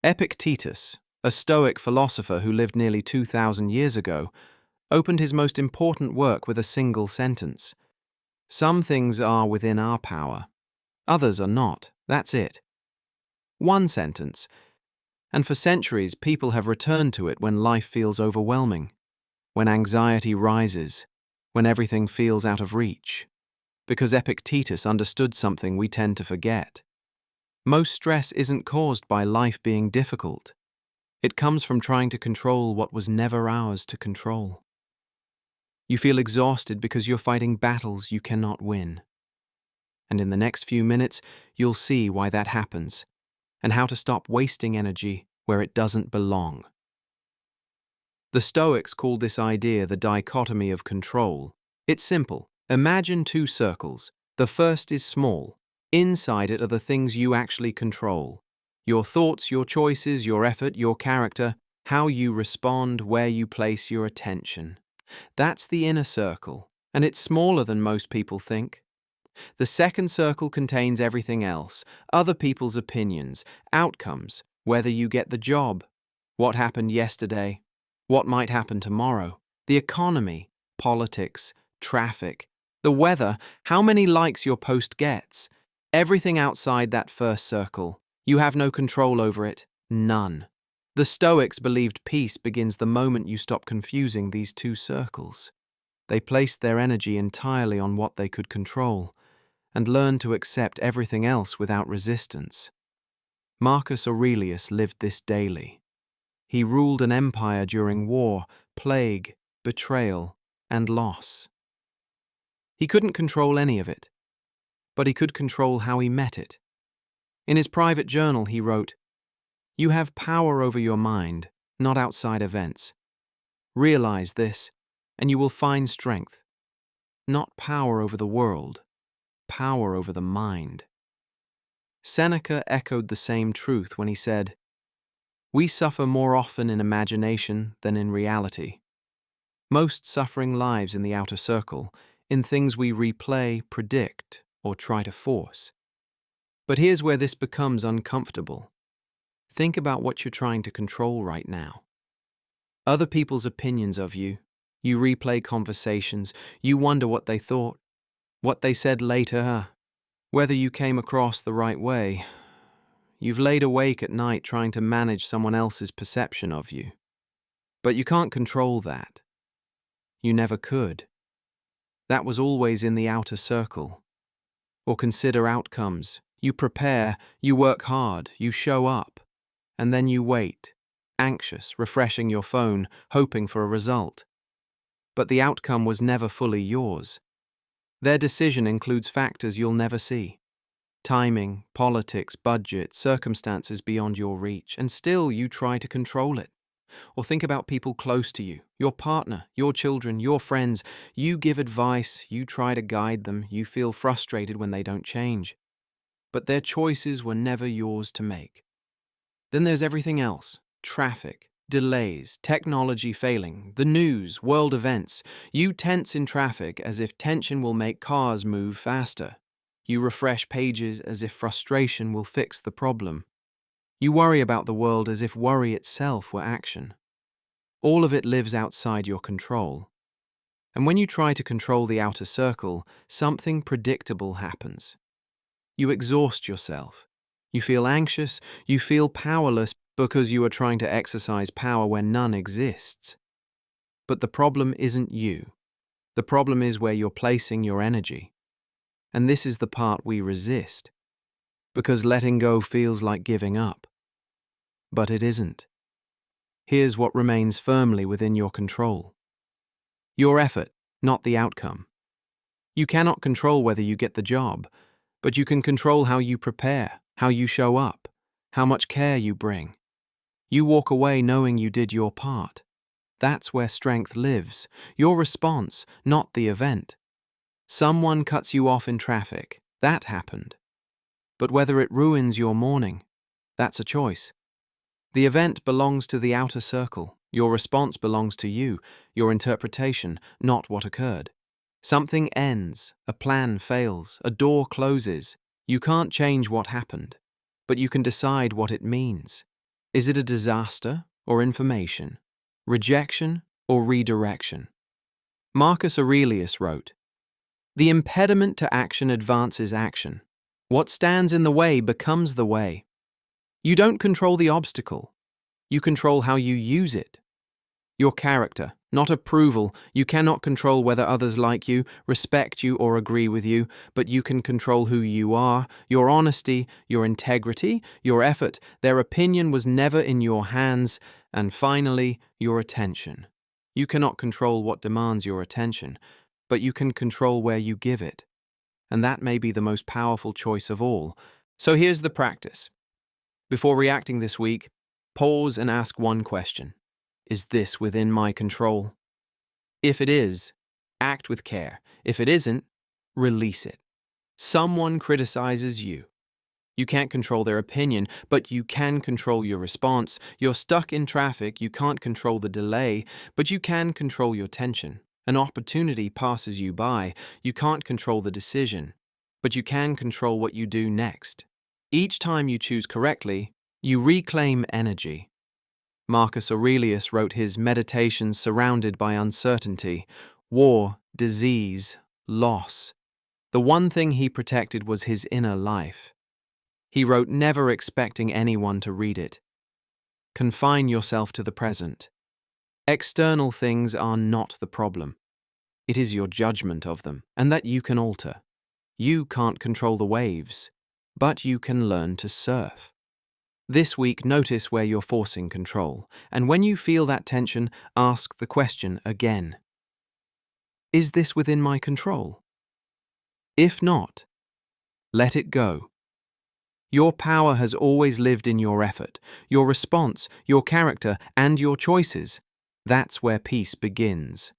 Epictetus, a Stoic philosopher who lived nearly 2,000 years ago, opened his most important work with a single sentence. Some things are within our power. Others are not. That's it. One sentence. And for centuries, people have returned to it when life feels overwhelming, when anxiety rises, when everything feels out of reach. Because Epictetus understood something we tend to forget. Most stress isn't caused by life being difficult. It comes from trying to control what was never ours to control. You feel exhausted because you're fighting battles you cannot win. And in the next few minutes, you'll see why that happens, and how to stop wasting energy where it doesn't belong. The Stoics called this idea the dichotomy of control. It's simple. Imagine two circles. The first is small. Inside it are the things you actually control. Your thoughts, your choices, your effort, your character, how you respond, where you place your attention. That's the inner circle, and it's smaller than most people think. The second circle contains everything else, other people's opinions, outcomes, whether you get the job, what happened yesterday, what might happen tomorrow, the economy, politics, traffic, the weather, how many likes your post gets. Everything outside that first circle. You have no control over it. None. The Stoics believed peace begins the moment you stop confusing these two circles. They placed their energy entirely on what they could control, and learned to accept everything else without resistance. Marcus Aurelius lived this daily. He ruled an empire during war, plague, betrayal, and loss. He couldn't control any of it, but he could control how he met it. In his private journal, he wrote, "You have power over your mind, not outside events. Realize this, and you will find strength. Not power over the world, power over the mind." Seneca echoed the same truth when he said, "We suffer more often in imagination than in reality. Most suffering lives in the outer circle, in things we replay, predict, or try to force. But here's where this becomes uncomfortable. Think about what you're trying to control right now. Other people's opinions of you. You replay conversations. You wonder what they thought, what they said later, whether you came across the right way. You've laid awake at night trying to manage someone else's perception of you. But you can't control that. You never could. That was always in the outer circle. Or consider outcomes. You prepare, you work hard, you show up, and then you wait, anxious, refreshing your phone, hoping for a result. But the outcome was never fully yours. Their decision includes factors you'll never see. Timing, politics, budget, circumstances beyond your reach, and still you try to control it. Or think about people close to you, your partner, your children, your friends. You give advice, you try to guide them, you feel frustrated when they don't change. But their choices were never yours to make. Then there's everything else. Traffic, delays, technology failing, the news, world events. You tense in traffic as if tension will make cars move faster. You refresh pages as if frustration will fix the problem. You worry about the world as if worry itself were action. All of it lives outside your control. And when you try to control the outer circle, something predictable happens. You exhaust yourself. You feel anxious. You feel powerless because you are trying to exercise power where none exists. But the problem isn't you. The problem is where you're placing your energy. And this is the part we resist. Because letting go feels like giving up. But it isn't. Here's what remains firmly within your control. Your effort, not the outcome. You cannot control whether you get the job, but you can control how you prepare, how you show up, how much care you bring. You walk away knowing you did your part. That's where strength lives, your response, not the event. Someone cuts you off in traffic. That happened. But whether it ruins your morning, that's a choice. The event belongs to the outer circle. Your response belongs to you, your interpretation, not what occurred. Something ends, a plan fails, a door closes. You can't change what happened, but you can decide what it means. Is it a disaster or information? Rejection or redirection? Marcus Aurelius wrote, "The impediment to action advances action. What stands in the way becomes the way." You don't control the obstacle. You control how you use it. Your character, not approval. You cannot control whether others like you, respect you, or agree with you, but you can control who you are, your honesty, your integrity, your effort. Their opinion was never in your hands. And finally, your attention. You cannot control what demands your attention, but you can control where you give it. And that may be the most powerful choice of all. So here's the practice. Before reacting this week, pause and ask one question. Is this within my control? If it is, act with care. If it isn't, release it. Someone criticizes you. You can't control their opinion, but you can control your response. You're stuck in traffic, you can't control the delay, but you can control your tension. An opportunity passes you by, you can't control the decision, but you can control what you do next. Each time you choose correctly, you reclaim energy. Marcus Aurelius wrote his Meditations surrounded by uncertainty, war, disease, loss. The one thing he protected was his inner life. He wrote, never expecting anyone to read it. Confine yourself to the present. External things are not the problem. It is your judgment of them, and that you can alter. You can't control the waves, but you can learn to surf. This week, notice where you're forcing control, and when you feel that tension, ask the question again. Is this within my control? If not, let it go. Your power has always lived in your effort, your response, your character, and your choices. That's where peace begins.